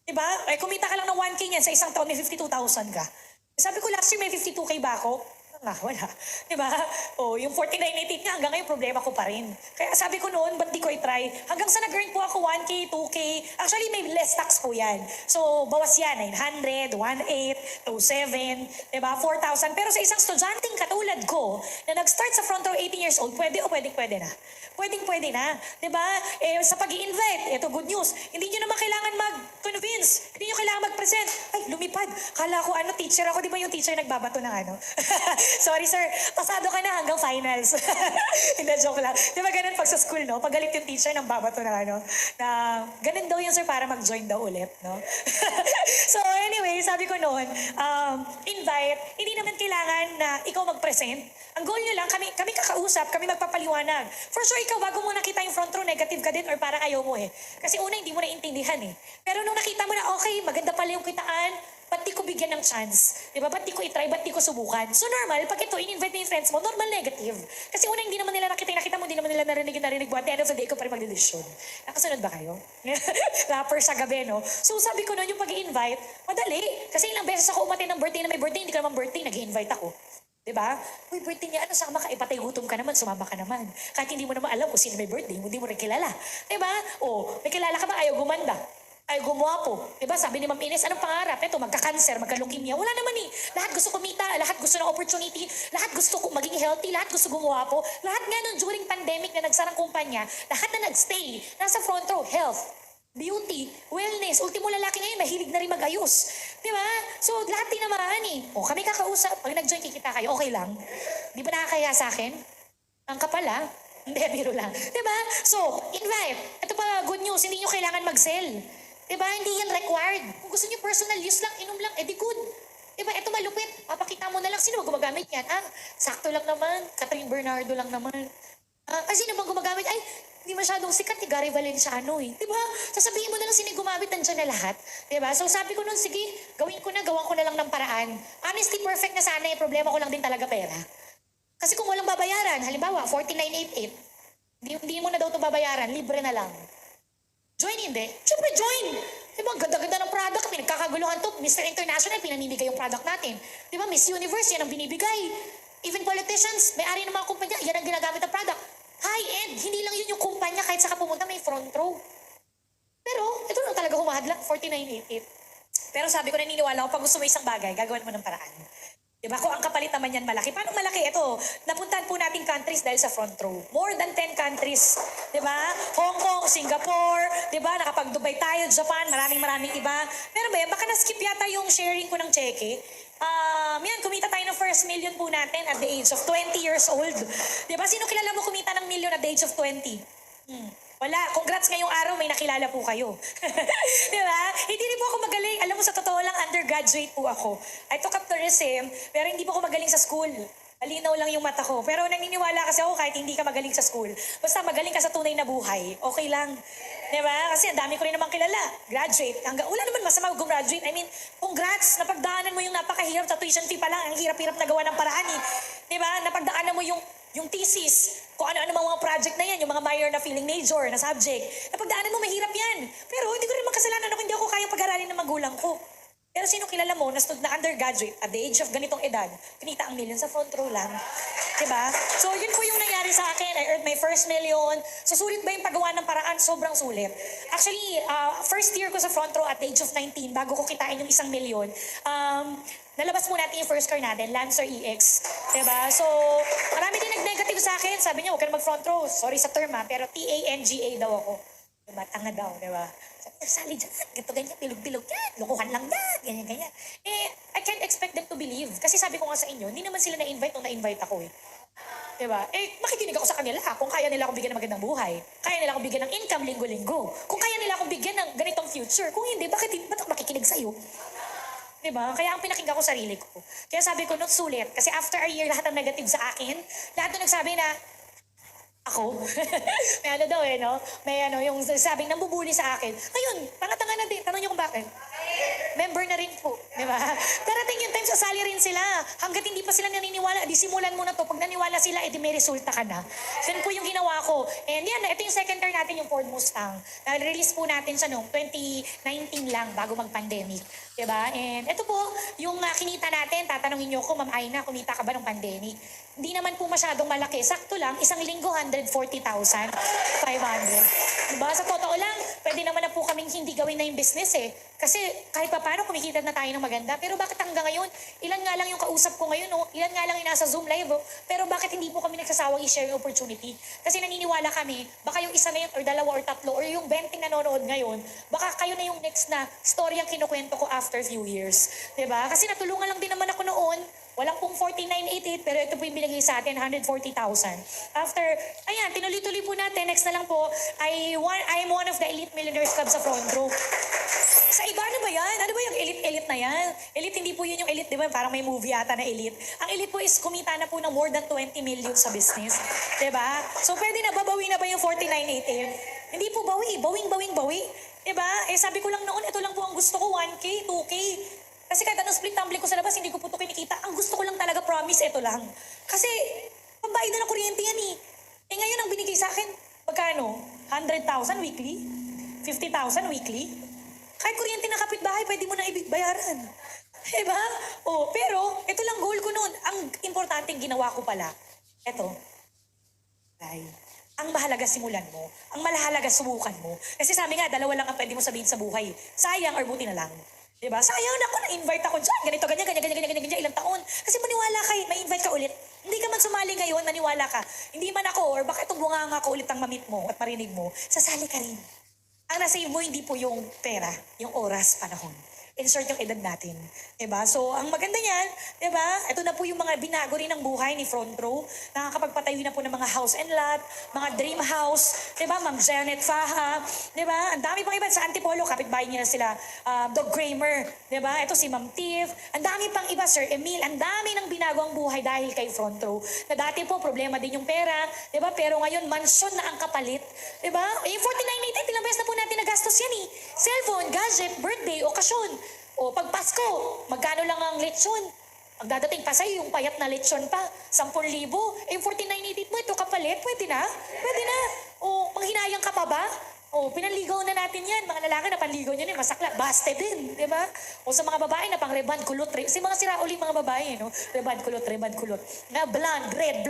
Diba? Kumita ka lang ng 1K niyan sa isang taon, may 52,000 ka. Sabi ko last year may 52K ba ako? Wala. Diba? Yung 4988 nga, hanggang ngayon problema ko pa rin. Kaya sabi ko noon, ba't di ko i-try? Hanggang sa nag-earn po ako 1K, 2K. Actually, may less tax po yan. So, bawas yan. 900, 1,800, 2,700, diba? 4,000. Pero sa isang estudyanteng katulad ko, na nag-start sa front row 18 years old, pwede na. Pwede na. Diba? Sa pag-i-invite, ito good news. Hindi nyo naman kailangan mag-convince. Hindi nyo kailangan mag-present. Ay, lumipad. Kala ko teacher ako. Di ba yung teacher nagbabato ng Sorry sir, pasado ka na hanggang finals. Hindi, joke lang. Di ba ganun pag sa school, no? Pag galit yung teacher, nang babato na na ganun daw yun sir para mag-join daw ulit, no? So anyway, sabi ko noon, invite, hindi naman kailangan na ikaw mag-present. Ang goal nyo lang, kami kakausap, kami magpapaliwanag. For sure, ikaw, bago mo nakita yung front row, negative ka din or parang ayaw mo Kasi una, hindi mo naintindihan Pero nung nakita mo na, okay, maganda pala yung kitaan, ba't di ko bigyan ng chance? Diba? Ba't di ko i-try? Ba't di ko subukan? So normal, pag ito, in-invite mo yung friends mo, normal negative. Kasi una, hindi naman nila nakita mo, hindi naman nila narinig mo. At the end of the day, ikaw pa rin magdedesisyon. Nakasunod ba kayo? Rapper sa gabi, no? So sabi ko noon, yung pag-i-invite, madali. Kasi ilang beses ako umatin ng birthday na may birthday, hindi ko naman birthday, nag-i-invite ako. Diba? Uy, birthday niya, sama ka, ipatay gutom ka naman, sumama ka naman. Kahit hindi mo naman alam kung sino may birthday, hindi mo rin kilala. Diba? May kilala ka ba, ayaw gumanda. Ay, gumuwapo. Diba? Sabi ni Ma'am Ines, anong pangarap? Ito, magka-cancer, magka-leukemia. Wala naman Lahat gusto kumita, lahat gusto ng opportunity, lahat gusto maging healthy, lahat gusto gumuwapo. Lahat nga nun, during pandemic na nagsarang kumpanya, lahat na nagstay, nasa front row, health, beauty, wellness. Ultimo lalaki ngayon, mahilig na rin mag-ayos. Diba? So, lahat tinamaan kami kakausap. Pag nag-join, kikita kayo, okay lang. Di ba nakakaya sa akin? Ang kapala. Hindi, biro lang. Diba? So, invite. Ito pa, good news, hindi nyo kailangan mag-sell. Diba? Hindi yan required. Kung gusto nyo personal use lang, inom lang, di good. Diba? Ito malupit. Papakita mo na lang. Sino ba gumagamit yan? Sakto lang naman. Catherine Bernardo lang naman. Sino bang gumagamit? Ay, hindi masyadong sikat Gary Valenciano Diba? Sasabihin mo na lang sino gumamit, nandiyan na lahat. Diba? So sabi ko nun, sige, gawan ko na lang ng paraan. Honestly, perfect na sana problema ko lang din talaga pera. Kasi kung walang babayaran, halimbawa, 4988, hindi mo na daw ito babayaran, libre na lang. Join hindi? Siyempre join! Diba, ganda-ganda ng product, pinagkakaguluhan to. Mr. International, pinamimigay yung product natin. Diba, Miss Universe, yan ang binibigay. Even politicians, may-ari ng mga kumpanya, yan ang ginagamit ng product. High-end, hindi lang yun yung kumpanya, kahit saka pumunta may front row. Pero, ito lang talaga humahadlang, 4988. Pero sabi ko, naniniwala ko, pag gusto mo isang bagay, gagawin mo ng paraan. Diba? Kung ang kapalit naman yan malaki. Paano malaki? Ito, napuntahan po nating countries dahil sa front row. More than 10 countries. Diba? Hong Kong, Singapore, diba? Nakapag-Dubai tayo, Japan, maraming iba. Pero ba yan, baka na-skip yata yung sharing ko ng cheque. Yan, kumita tayo ng first million po natin at the age of 20 years old. Diba? Sino kilala mo kumita ng million at the age of 20? Wala. Congrats ngayong araw, may nakilala po kayo. Di ba? Hindi rin po ako magaling. Alam mo, sa totoo lang, undergraduate po ako. I took up tourism, pero hindi po ako magaling sa school. Malinaw lang yung mata ko. Pero naniniwala kasi ako kahit hindi ka magaling sa school. Basta magaling ka sa tunay na buhay. Okay lang. Di ba? Kasi ang dami ko rin naman kilala. Graduate. Wala naman masama gumraduate. I mean, congrats. Napagdaanan mo yung napakahirap sa tuition fee pa lang. Ang hirap-hirap na gawa ng paraan eh. Di ba? Napagdaanan mo yung thesis, kung ano-ano mga project na yan, yung mga minor na feeling major na subject. Napagdaanan mo, mahirap yan. Pero hindi ko rin makasalanan ako, hindi ako kayang pag-aralin ng magulang ko. Pero sino kilala mo na undergraduate at the age of ganitong edad, kinita ang million sa front row lang. Diba? So yun po yung nangyari sa akin. I earned my first million. So sulit ba yung paggawa ng paraan? Sobrang sulit. Actually, first year ko sa front row at the age of 19, bago ko kitain yung 1 million, nalabas mo natin yung first car natin, Lancer EX. Diba? So, marami din nag-negative sa akin. Sabi niya, huwag ka na mag-front row. Sorry sa term ha, pero TANGA daw ako. Diba? Tanga daw, diba? Sabi niya, sali dyan, ganito, ganyan, bilog-bilog yan, lukuhan lang yan, ganyan, ganyan. I can't expect them to believe. Kasi sabi ko nga sa inyo, hindi naman sila na-invite nung na-invite ako eh. Diba? Makikinig ako sa kanila kung kaya nila akong bigyan ng magandang buhay. Kaya nila akong bigyan ng income linggo-linggo. Kung kaya nila akong bigyan ng ganitong future. Kung hindi, ba't ako makikinig sa'yo? Diba? Kaya ang pinakinggan ko sarili ko. Kaya sabi ko, not sulit. Kasi after a year, lahat ng negative sa akin, lahat ng nagsabi na, ako? May ano daw eh, no? May ano, yung sabing nambubuli sa akin. Ngayon, tanga-tanga na din. Tanong niyo kung bakit. Member na rin po, di ba? Darating yung time, sasali rin sila. Hanggat hindi pa sila naniniwala, di simulan mo na to. Pag naniwala sila, edi may resulta ka na. Yan po yung ginawa ko. And yan, ito yung second car natin, yung Ford Mustang. Na-release po natin siya noong 2019 lang, bago mag-pandemic. Diba? And ito po, yung kinita natin, tatanungin niyo ko, Ma'am Aina, kumita ka ba ng pandemic? Hindi naman po masyadong malaki. Sakto lang, isang linggo, 140,500. Diba? Sa totoo lang, pwede naman na po kaming hindi gawin na yung business eh. Kasi kahit pa paano, kumikita na tayo ng maganda. Pero bakit hanggang ngayon, ilan nga lang yung kausap ko ngayon, oh? Ilan nga lang yung nasa Zoom live, oh? Pero bakit hindi po kami nagsasawang i-share yung opportunity? Kasi naniniwala kami, baka yung isa na yun, or dalawa, or tatlo, or yung 20 nanonood ngayon, baka kayo na yung next na story ang kinukwento ko after few years. Diba? Kasi natulungan lang din naman ako noon. Walang pong 4988, pero ito po yung binigay sa atin, 140,000. After, ayan, tinuloy-tuloy po natin. Next na lang po, I'm one of the Elite Millionaires Club sa front row. Sa iba, ano ba yan? Ano ba yung elite na yan? Elite, hindi po yun yung elite, di ba? Parang may movie ata na elite. Ang elite po is kumita na po ng more than 20 million sa business. Di ba? So, pwede na ba, bawi na ba yung 4988? Hindi po bawi. Bawi. Diba? Sabi ko lang noon, ito lang po ang gusto ko, 1K, 2K. Kasi kahit anong split tumbling ko sa labas, hindi ko po ito kinikita. Ang gusto ko lang talaga, promise, ito lang. Kasi, pambayad na ng kuryente yan eh. Ngayon ang binigay sa akin, magkano? 100,000 weekly? 50,000 weekly? Kahit kuryente ng kapitbahay, pwede mo na bayaran. Diba? Pero, ito lang goal ko noon. Ang importanteng ginawa ko pala, ito. Ang mahalaga simulan mo. Ang mahalaga subukan mo. Kasi sabi nga, dalawa lang ang pwede mo sabihin sa buhay. Sayang or buti na lang. Diba? Sayang na ako, na-invite ako dyan. Ganito, ganyan, ilang taon. Kasi maniwala ka, ma-invite ka ulit. Hindi ka man sumali ngayon, maniwala ka. Hindi man ako, or baka itong bunganga ka ulit ang mamit mo at marinig mo, sasali ka rin. Ang nasa mo, hindi po yung pera, yung oras, panahon. Insert yung edad natin. Diba? So, ang maganda niyan, diba? Ito na po yung mga binago rin ng buhay ni Front Row. Nakakapagpatayo na po ng mga house and lot, mga dream house, diba? Ma'am Janet Faha, diba? Ang dami pang iba. Sa Antipolo, kapitbahay niya na sila. Dog Kramer, diba? Ito si Ma'am Tiff. Ang dami pang iba, Sir Emil. Ang dami ng binago ang buhay dahil kay Front Row. Na dati po, problema din yung pera, diba? Pero ngayon, mansyon na ang kapalit. Diba? Yung 4988, ilang beses na po natin nagastos yan eh. Cellphone, gadget, birthday, okasyon. O pag Pasko, magkano lang ang lechon? Magdadating pa sa'yo yung payat na lechon pa, 10,000. Eh, 4988 mo, ito kapalit, pwede na? Pwede na. O, manghinayang ka pa ba? O, pinanligaw na natin yan. Mga lalaki na panligaw nyo yan, masakla, baste din, di ba? O sa mga babae na pang reband, kulot, si mga sirauli mga babae, no? Reband, kulot. Na blonde, red.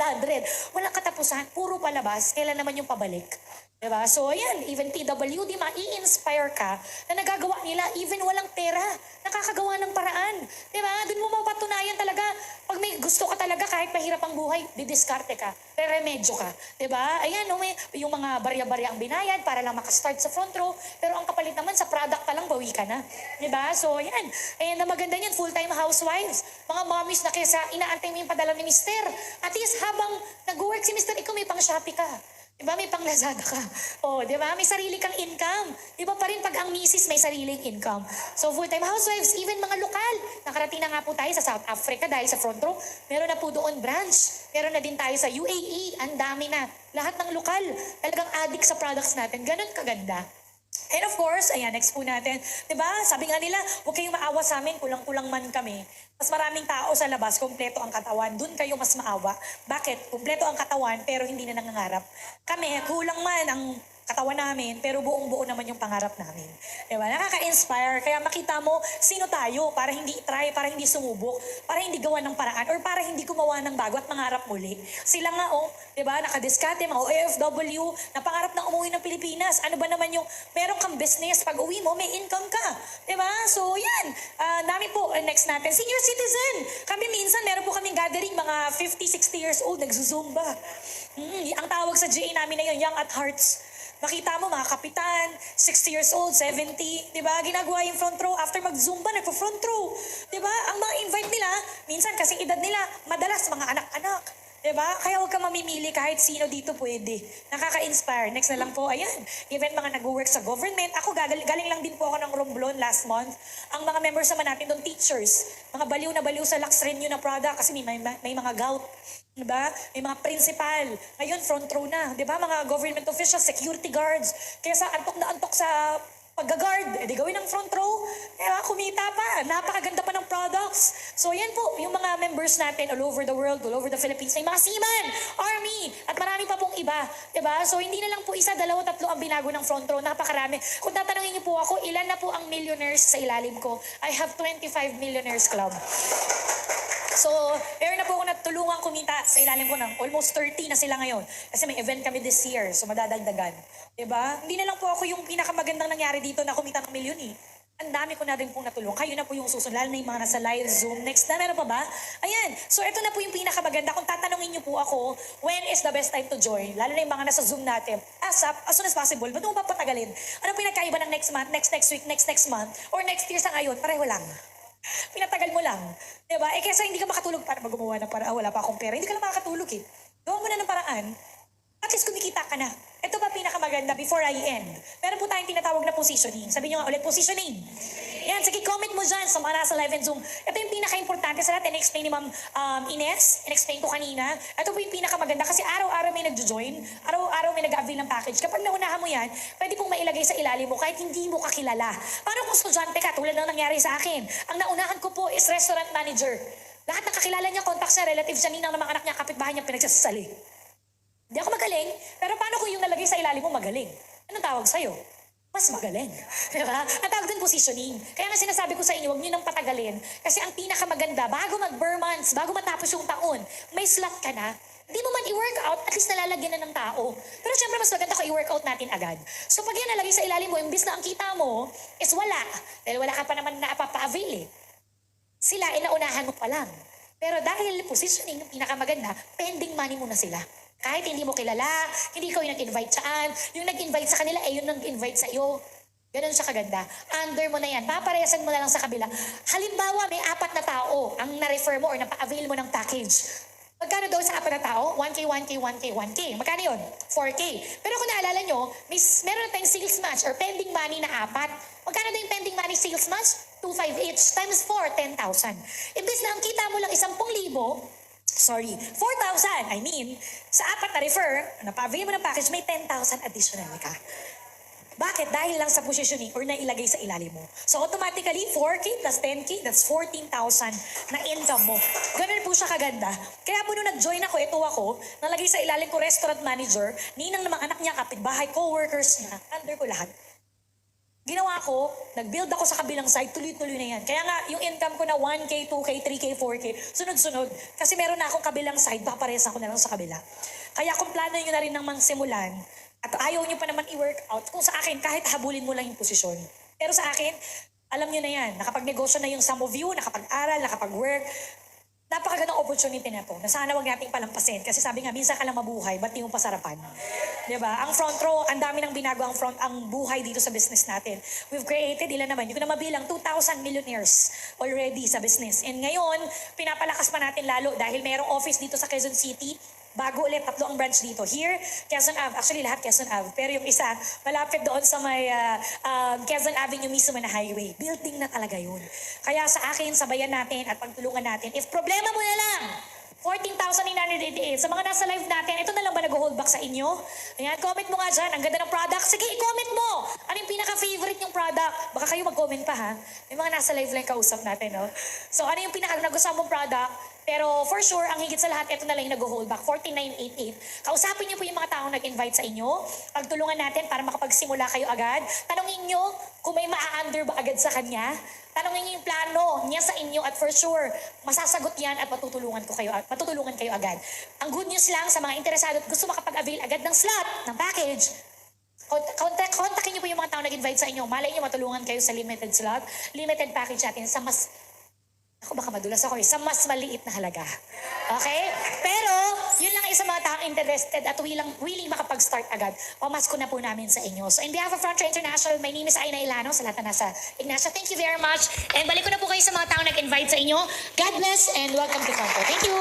Walang katapusan, puro palabas, kailan naman yung pabalik? Diba? So, ayan, even PWD, ma-i-inspire ka na nagagawa nila even walang pera. Nakakagawa ng paraan. Diba? Doon mo mapatunayan talaga. Pag may gusto ka talaga, kahit mahirap ang buhay, didiskarte ka. Re-remedyo ka. Diba? Ayan, no, may, yung mga barya-barya ang binayad para lang makastart sa front row. Pero ang kapalit naman, sa product pa lang, bawi ka na. Diba? So, ayan. Ayan na maganda niyan, full-time housewives. Mga mommies na kesa inaantay mo yung padala ni mister. At least habang nag-work si mister, ikaw may pang-Shopee ka. Di ba may pang Lazada ka? O, di ba? May sarili kang income. Iba pa rin pag ang misis may sariling income. So, full-time housewives, even mga lokal. Nakarating na nga po tayo sa South Africa dahil sa front row. Meron na po doon branch. Meron na din tayo sa UAE. Ang dami na. Lahat ng lokal. Talagang addict sa products natin. Ganun kaganda. And of course, ayan, next po natin. Diba? Sabi nga nila, huwag kayong maawa sa amin, kulang-kulang man kami. Mas maraming tao sa labas, kumpleto ang katawan. Doon kayo mas maawa. Bakit? Kumpleto ang katawan, pero hindi na nangangarap. Kami, kulang man ang katawan namin, pero buong-buo naman yung pangarap namin. Diba? Nakaka-inspire. Kaya makita mo, sino tayo para hindi try, para hindi sumubok, para hindi gawa ng paraan, or para hindi gumawa ng bago at mangarap muli. Sila nga, diba, nakadiskate, mga OFW, na pangarap na umuwi ng Pilipinas. Ano ba naman yung, meron kang business, pag uwi mo, may income ka. Diba? So, yan. Dami po. Next natin, senior citizen. Kami minsan, meron po kaming gathering, mga 50, 60 years old, nagzuzumba. Ang tawag sa GA namin na yun, Young at Hearts. Makita mo, mga kapitan, 60 years old, 70, di ba? Ginagawa yung front row. After mag-zumba, nagpo-front row. Di ba? Ang mga invite nila, minsan kasi edad nila, madalas mga anak-anak. Di ba? Kaya huwag ka mamimili kahit sino dito pwede. Nakaka-inspire. Next na lang po, ayan. Even mga nag-work sa government. Ako, galing lang din po ako ng Romblon last month. Ang mga members naman natin doon, teachers. Mga baliw na baliw sa Lux Renew na product kasi may mga gout. Diba? May mga principal. Ngayon, front row na. Diba? Mga government officials, security guards. Kaya sa antok na antok sa pag-guard, di gawin ng front row. Diba? Kumita pa. Napakaganda pa ng products. So, yan po, yung mga members natin all over the world, all over the Philippines. May mga seaman, army, at marami pa pong iba. Diba? So, hindi na lang po isa, dalawa, tatlo ang binago ng front row. Napakarami. Kung tatanungin niyo po ako, ilan na po ang millionaires sa ilalim ko? I have 25 millionaires club. So, meron na po ako natulungan kumita sa ilalim ko ng almost 30 na sila ngayon. Kasi may event kami this year, so madadagdagan. Diba? Hindi na lang po ako yung pinakamagandang nangyari dito na kumita ng milyon eh. Ang dami ko na rin pong natulong. Kayo na po yung susunod, lalo na yung mga nasa live Zoom. Next na, meron pa ba? Ayan. So, ito na po yung pinakamaganda. Kung tatanungin niyo po ako, when is the best time to join? Lalo na yung mga nasa Zoom natin. ASAP, as soon as possible. Ba't mo papatagalin? Ano pinagkaiba ng next month, next week, next month, or next year sa ngayon? Pareho lang. Pinatagal mo lang. Diba? Eh kesa hindi ka makatulog para gumawa ng paraan. Wala pa akong pera. Hindi ka lang makakatulog eh. Gawa mo na ng paraan. At least kumikita ka na. Ito pa pinakamaganda before I end. Meron po tayong tinatawag na positioning. Sabi nyo nga ulit, positioning. Yan, sige, comment mo dyan sa mga nasa live and Zoom. Ito yung pinaka-importante sa lahat. In-explain ni Ma'am Ines. In-explain ko kanina. Ito po yung pinakamaganda kasi araw-araw may nagjo-join. Araw-araw may nag-avail ng package. Kapag naunahan mo yan, pwede pong mailagay sa ilalim mo kahit hindi mo kakilala. Paano kung estudyante ka? Tulad ng nangyari sa akin. Ang naunahan ko po is restaurant manager. Lahat ng kakilala niya, contacts niya, relatives niya, ninang ng mga anak niya, kapitbahay niya, pinagsasali. Hindi ako magaling, pero paano kung yung nalagay sa ilalim mo magaling? Anong tawag sa'yo? Mas magaling. Diba? Ang tawag din positioning. Kaya nga sinasabi ko sa inyo, huwag nyo nang patagalin. Kasi ang pinakamaganda, bago mag-bare months, bago matapos yung taon, may slot ka na. Hindi mo man i-workout, at least nalalagyan na ng tao. Pero syempre, mas maganda kung i-workout natin agad. So pag yan nalagay sa ilalim mo, imbis na ang kita mo is wala. Dahil wala ka pa naman na apapa-avail eh. Sila, inaunahan mo pa lang. Pero dahil positioning, yung pinakamaganda, pending money muna sila. Kahit hindi mo kilala, hindi ikaw yung nag-invite saan, yung nag-invite sa kanila, yun nag-invite sa iyo. Ganun siya kaganda. Under mo na yan, paparehasan mo na lang sa kabila. Halimbawa, may 4 na tao ang na-refer mo or napa-avail mo ng package. Magkano daw sa 4 na tao? 1K, 1K, 1K, 1K. Magkano yun? 4K. Pero kung naalala nyo, meron tayong sales match or pending money na 4. Magkano daw yung pending money sales match? 2,500 each times 4, 10,000. Imbis na ang kita mo lang 10,000, 4,000. I mean, sa 4 na refer, napa-avail mo ng package, may 10,000 additional ka. Bakit? Dahil lang sa positioning or nailagay sa ilalim mo. So automatically, 4K plus 10K, that's 14,000 na income mo. Ganun po siya kaganda. Kaya po nung nag-join ako, ito ako, nalagay sa ilalim ko restaurant manager, ninang ng mga anak niya, kapitbahay, co-workers niya, under ko lahat. Ginawa ko, nag-build ako sa kabilang side, tuloy-tuloy na yan. Kaya nga, yung income ko na 1K, 2K, 3K, 4K, sunod-sunod. Kasi meron na akong kabilang side, papares ako na lang sa kabila. Kaya kung plano nyo na rin ng simulan, at ayaw nyo pa naman i-workout, kung sa akin, kahit habulin mo lang yung posisyon. Pero sa akin, alam nyo na yan, nakapag-negosyo na yung some of you, nakapag-aral, nakapag-work, napakagandang opportunity na to, na sana wag nating palampasin. Kasi sabi nga, minsan ka lang mabuhay, ba't di mo pasarapan? Diba? Ang front row, ang dami ng binago ang buhay dito sa business natin. We've created, ilan naman, hindi ko na mabilang, 2,000 millionaires already sa business. And ngayon, pinapalakas pa natin lalo dahil mayroong office dito sa Quezon City, Bago ulit, 3 ang branch dito. Here, Quezon Ave. Actually, lahat Quezon Ave. Pero yung isa, malapit doon sa may Quezon Avenue mismo na highway. Building na talaga yun. Kaya sa akin, sabayan natin at pagtulungan natin. If problema mo na lang, 14,988. Sa mga nasa live natin, ito na lang ba nag-hold back sa inyo? Ayan, comment mo nga dyan. Ang ganda ng product. Sige, i-comment mo. Ano yung pinaka-favorite yung product? Baka kayo mag-comment pa, ha? May mga nasa live lang kausap natin, no? So, ano yung pinaka-nagustuhan mong product? Pero for sure, ang higit sa lahat, ito na lang yung nag-hold back. 14,988. Kausapin niyo po yung mga taong nag-invite sa inyo. Pagtulungan natin para makapagsimula kayo agad. Tanungin niyo kung may maa-under ba agad sa kanya. Tanungin niyo yung plano niya sa inyo at for sure, masasagot yan at matutulungan kayo agad. Ang good news lang sa mga interesado at gusto makapag-avail agad ng slot, ng package, kontakin niyo po yung mga taong nag-invite sa inyo. Malay niyo matulungan kayo sa limited slot, limited package natin sa mas, ako baka madulas ako sa mas maliit na halaga. Okay? Pero, yun lang isa mga taong interested at willing makapag-start agad. Pamasko na po namin sa inyo. So, in behalf of Frontier International, my name is Aina Ilano, sa lahat na nasa Ignacio. Thank you very much. And balik ko na po kayo sa mga taong nag-invite sa inyo. God bless and welcome to Frontier. Thank you!